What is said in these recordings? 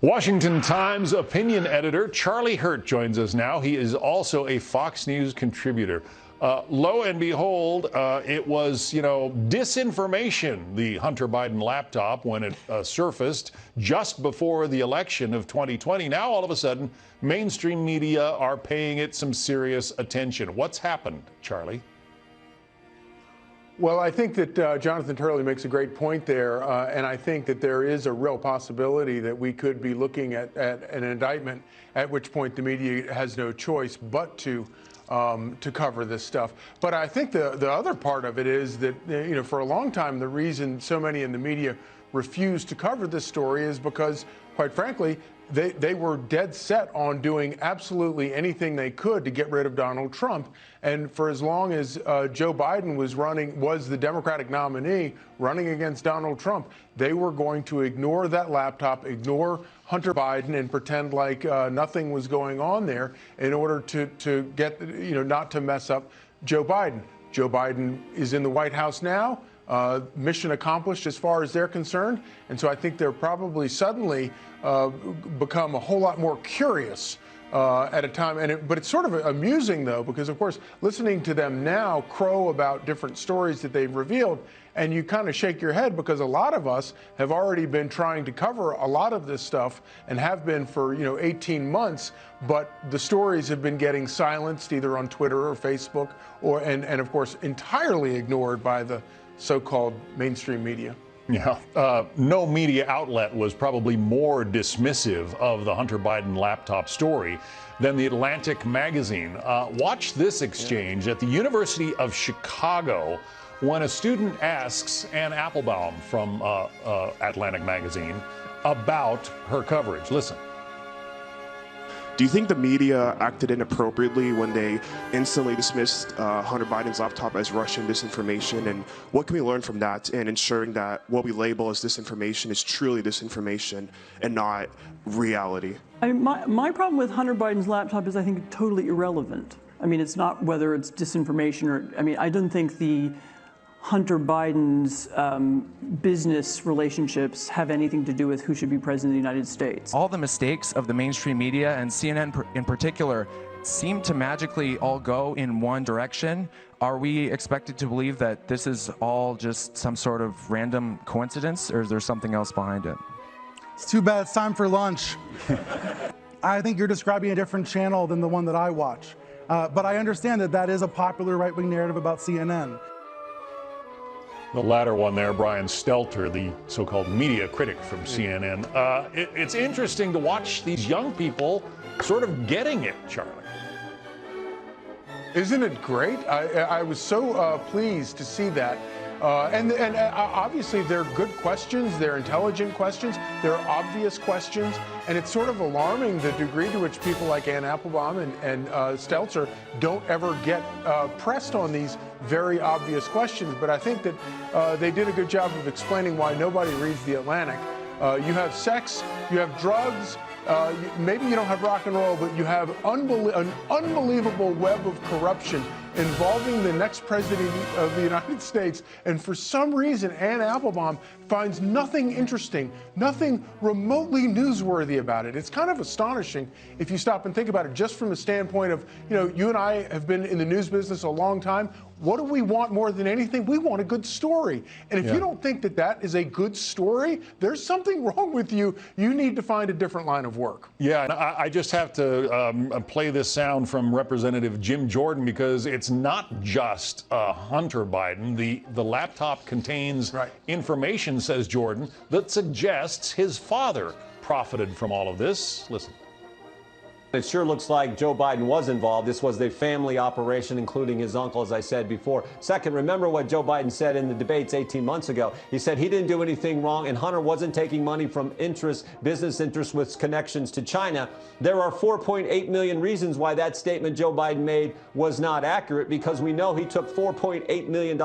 Washington Times opinion editor Charlie Hurt joins us now. He is also a Fox News contributor. Lo and behold, it was, disinformation, the Hunter Biden laptop, when it surfaced just before the election of 2020. Now, all of a sudden, mainstream media are paying it some serious attention. What's happened, Charlie? Well, I think that Jonathan Turley makes a great point there, and I think that there is a real possibility that we could be looking at an indictment, at which point the media has no choice but to cover this stuff. But I think the other part of it is that, for a long time, the reason so many in the media refused to cover this story is because, quite frankly, they were dead set on doing absolutely anything they could to get rid of Donald Trump. And for as long as Joe Biden was the Democratic nominee running against Donald Trump, they were going to ignore that laptop, ignore Hunter Biden, and pretend like nothing was going on there in order to get, not to mess up Joe Biden. Joe Biden is in the White House now. Mission accomplished as far as they're concerned. And so I think they're probably suddenly become a whole lot more curious at a time. But it's sort of amusing, though, because, of course, listening to them now crow about different stories that they've revealed, and you kind of shake your head because a lot of us have already been trying to cover a lot of this stuff and have been for, 18 months. But the stories have been getting silenced either on Twitter or Facebook and of course, entirely ignored by the so-called mainstream media. Yeah, no media outlet was probably more dismissive of the Hunter Biden laptop story than the Atlantic magazine. Watch this exchange at the University of Chicago when a student asks Ann Applebaum from Atlantic magazine about her coverage. Listen. Do you think the media acted inappropriately when they instantly dismissed Hunter Biden's laptop as Russian disinformation? And what can we learn from that in ensuring that what we label as disinformation is truly disinformation and not reality? My problem with Hunter Biden's laptop is I think totally irrelevant. It's not whether it's disinformation or, I don't think the Hunter Biden's business relationships have anything to do with who should be president of the United States. All the mistakes of the mainstream media, and CNN in particular, seem to magically all go in one direction. Are we expected to believe that this is all just some sort of random coincidence, or is there something else behind it? It's too bad it's time for lunch. I think you're describing a different channel than the one that I watch. But I understand that is a popular right-wing narrative about CNN. The latter one there, Brian Stelter, the so-called media critic from CNN. It's interesting to watch these young people sort of getting it, Charlie. Isn't it great? I was so pleased to see that. And obviously they're good questions, they're intelligent questions, they're obvious questions, and it's sort of alarming the degree to which people like Ann Applebaum and Stelter don't ever get pressed on these very obvious questions. But I think that they did a good job of explaining why nobody reads The Atlantic. You have sex, you have drugs, maybe you don't have rock and roll, but you have an unbelievable web of corruption involving the next president of the United States. And for some reason, Ann Applebaum finds nothing interesting, nothing remotely newsworthy about it. It's kind of astonishing if you stop and think about it, just from the standpoint of, you and I have been in the news business a long time. What do we want more than anything? We want a good story. And if you don't think that is a good story, there's something wrong with you. You need to find a different line of work. Yeah, and I just have to play this sound from Representative Jim Jordan, because it's not just Hunter Biden. The laptop contains information, says Jordan, that suggests his father profited from all of this. Listen. It sure looks like Joe Biden was involved. This was a family operation, including his uncle, as I said before. Second, remember what Joe Biden said in the debates 18 months ago. He said he didn't do anything wrong, and Hunter wasn't taking money from business interests with connections to China. There are 4.8 million reasons why that statement Joe Biden made was not accurate, because we know he took $4.8 million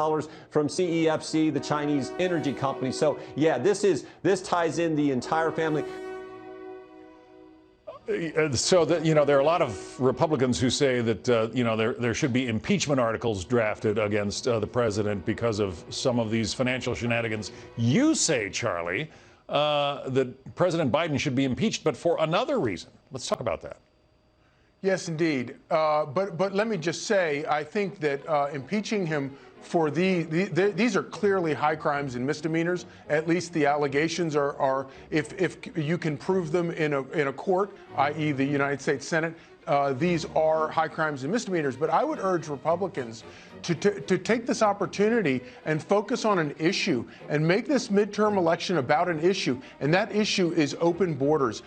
from CEFC, the Chinese energy company. So, yeah, this ties in the entire family. So that, there are a lot of Republicans who say that there should be impeachment articles drafted against the president because of some of these financial shenanigans. You say, Charlie, that President Biden should be impeached, but for another reason. Let's talk about that. Yes, indeed. But let me just say, I think that impeaching him for these are clearly high crimes and misdemeanors. At least the allegations are if you can prove them in a court, i.e. the United States Senate, these are high crimes and misdemeanors. But I would urge Republicans to take this opportunity and focus on an issue and make this midterm election about an issue. And that issue is open borders.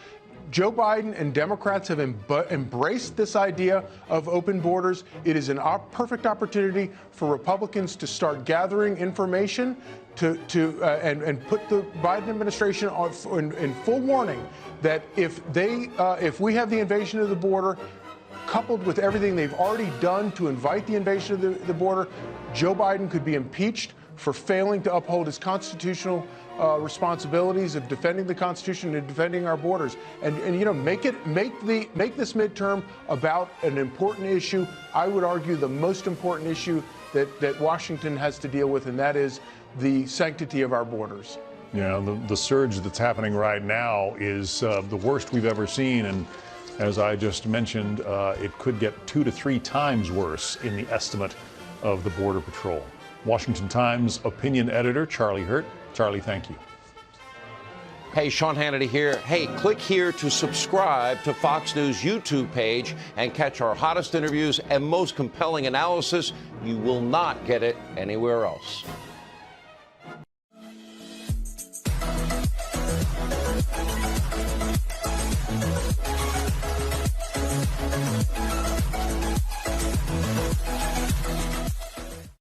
Joe Biden and Democrats have embraced this idea of open borders. It is a perfect opportunity for Republicans to start gathering information and put the Biden administration in full warning that if we have the invasion of the border, coupled with everything they've already done to invite the invasion of the border, Joe Biden could be impeached for failing to uphold his constitutional responsibilities of defending the Constitution and defending our borders, and make this midterm about an important issue. I would argue the most important issue that Washington has to deal with, and that is the sanctity of our borders. Yeah, the surge that's happening right now is the worst we've ever seen, and as I just mentioned, it could get 2 to 3 times worse in the estimate of the Border Patrol. Washington Times opinion editor Charlie Hurt. Charlie, thank you. Hey, Sean Hannity here. Hey, click here to subscribe to Fox News YouTube page and catch our hottest interviews and most compelling analysis. You will not get it anywhere else.